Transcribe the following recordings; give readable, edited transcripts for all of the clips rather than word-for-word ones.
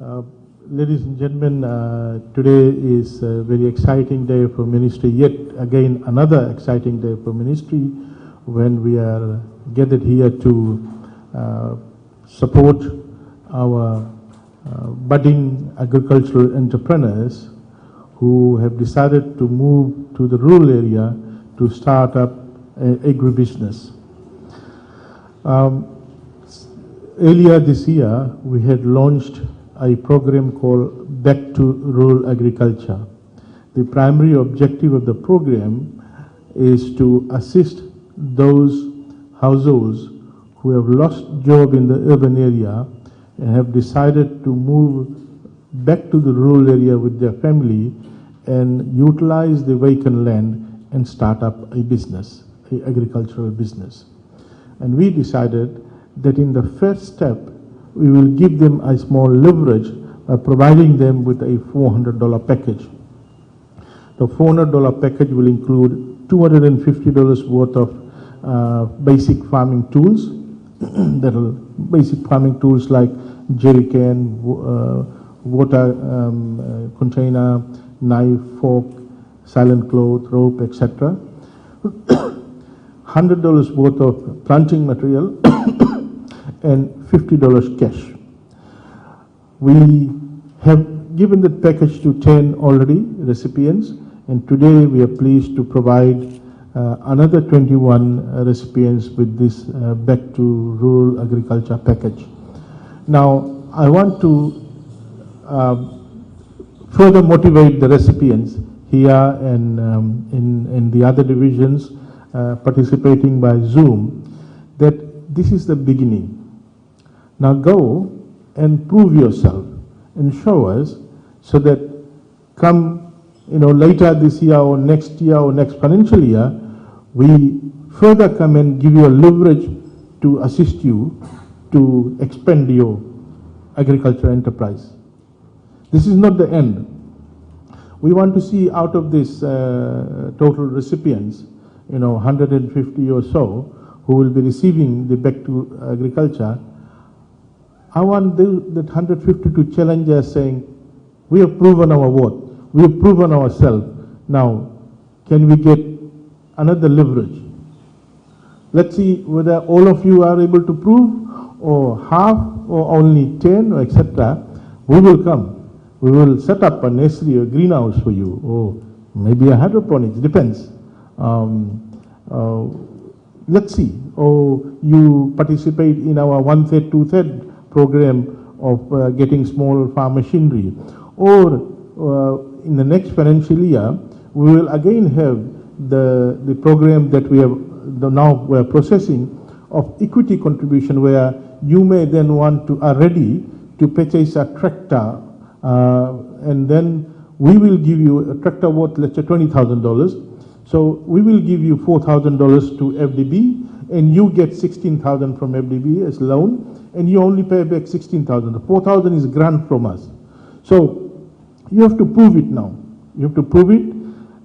Uh, Ladies and gentlemen, today is a very exciting day for ministry, yet again another exciting day for ministry when we are gathered here to support our budding agricultural entrepreneurs who have decided to move to the rural area to start up agribusiness. Earlier this year, we had launched a program called Back to Rural Agriculture. The primary objective of the program is to assist those households who have lost job in the urban area and have decided to move back to the rural area with their family and utilize the vacant land and start up a business, an agricultural business. And we decided that in the first step, we will give them a small leverage by providing them with a $400 package. The $400 package will include $250 worth of basic farming tools. Basic farming tools like jerry can, water container, knife, fork, silent cloth, rope, etc. $100 worth of planting material and $50 cash. We have given that package to 10 already recipients, and today we are pleased to provide another 21 recipients with this Back to Rural Agriculture package. Now, I want to further motivate the recipients here and in the other divisions participating by Zoom that this is the beginning. Now go and prove yourself and show us so that come later this year or next financial year, we further come and give you a leverage to assist you to expand your agricultural enterprise. This is not the end. We want to see out of this total recipients, 150 or so, who will be receiving the Back to Agriculture. I want that 150 to challenge us saying, we have proven our worth, we have proven ourselves, now can we get another leverage? Let's see whether all of you are able to prove, or half, or only 10, or etc. We will come. We will set up a nursery or greenhouse for you, or maybe a hydroponics, depends. Let's see, or you participate in our 1/3, 2/3 program of getting small farm machinery, or in the next financial year, we will again have the program that we have now we're processing of equity contribution, where you may then are ready to purchase a tractor, and then we will give you a tractor worth, let's say, $20,000. So we will give you $4,000 to FDB, and you get $16,000 from FDB as loan, and you only pay back $16,000. The $4,000 is grant from us. So you have to prove it now. You have to prove it,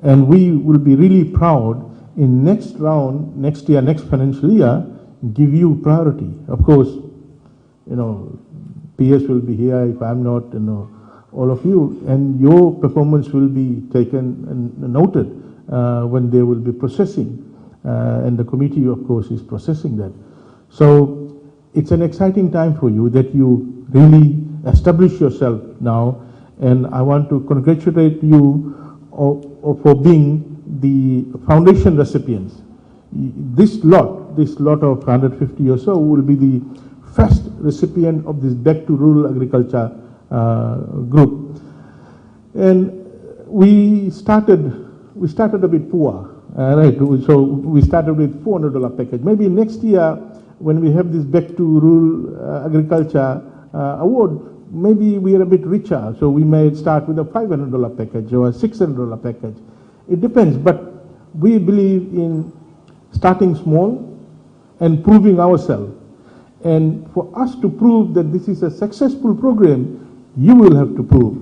and we will be really proud in next round, next year, next financial year, give you priority. Of course, PS will be here if I'm not, all of you, and your performance will be taken and noted when they will be processing, and the committee, of course, is processing that. So it's an exciting time for you that you really establish yourself now, and I want to congratulate you for being the foundation recipients. This lot of 150 or so will be the first recipient of this Back to Rural Agriculture group. And we started a bit poor, right? So we started with $400 package. Maybe next year, when we have this Back to Rural Agriculture award, maybe we are a bit richer, so we may start with a $500 package or a $600 package. It depends, but we believe in starting small and proving ourselves. And for us to prove that this is a successful program, you will have to prove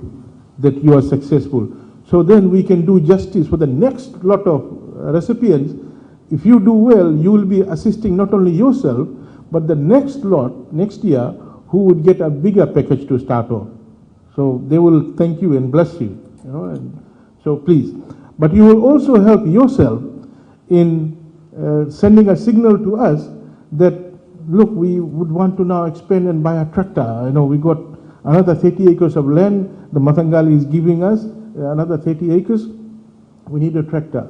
that you are successful. So then we can do justice for the next lot of recipients. If you do well, you will be assisting not only yourself, but the next lot, next year, who would get a bigger package to start off. So they will thank you and bless you, you know, and so please. But you will also help yourself in sending a signal to us that, look, we would want to now expand and buy a tractor. You know, we got another 30 acres of land. The Matangali is giving us another 30 acres. We need a tractor.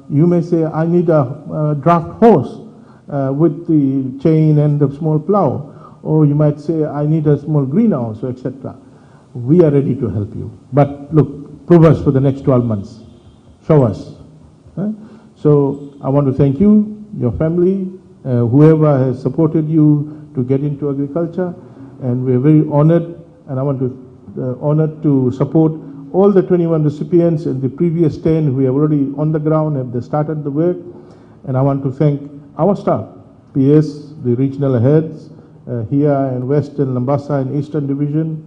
You may say, I need a draft horse with the chain and the small plow. Or you might say, I need a small greenhouse, etc. We are ready to help you. But look, prove us for the next 12 months. Show us. So I want to thank you, your family, whoever has supported you to get into agriculture. And we are very honored, and I want to honored to support all the 21 recipients and the previous 10 who are already on the ground, have they started the work. And I want to thank our staff, PS, the regional heads here in Western, Lambasa and Eastern Division,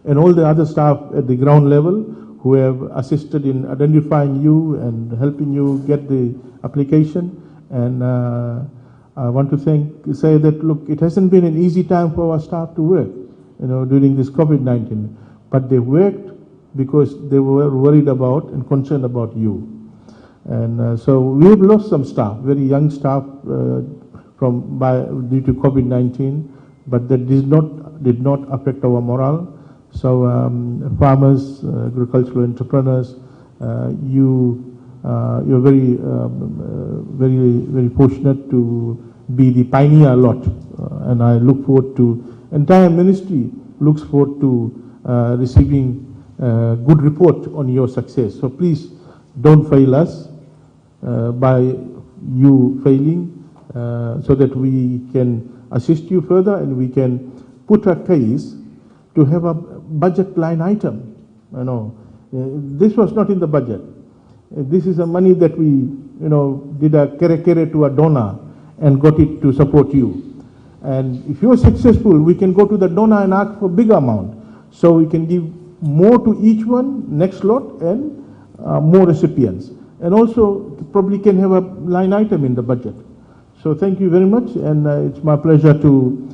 and all the other staff at the ground level who have assisted in identifying you and helping you get the application. And I want to say that, look, it hasn't been an easy time for our staff to work, you know, during this COVID-19, but they worked because they were worried about and concerned about you. And so we have lost some staff, very young staff due to COVID-19, but that did not affect our morale. So farmers, agricultural entrepreneurs, you're very, very fortunate to be the pioneer lot, and I look forward to, entire ministry looks forward to receiving good report on your success. So please don't fail us by you failing, so that we can assist you further and we can put a case to have a budget line item. You know, this was not in the budget. This is a money that we, you know, did a kere to a donor and got it to support you. And if you are successful, we can go to the donor and ask for bigger amount. So we can give more to each one, next lot, and more recipients. And also probably can have a line item in the budget. So thank you very much, and it's my pleasure to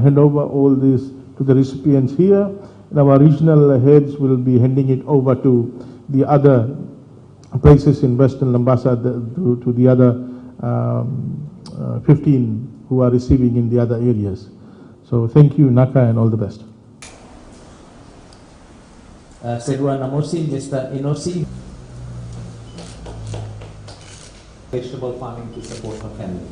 hand over all this to the recipients here. And our regional heads will be handing it over to the other places in Western Lambasa, to the other 15 who are receiving in the other areas. So thank you, Naka, and all the best. Seruan Namosi, Mr. Inosi. Vegetable farming to support her family.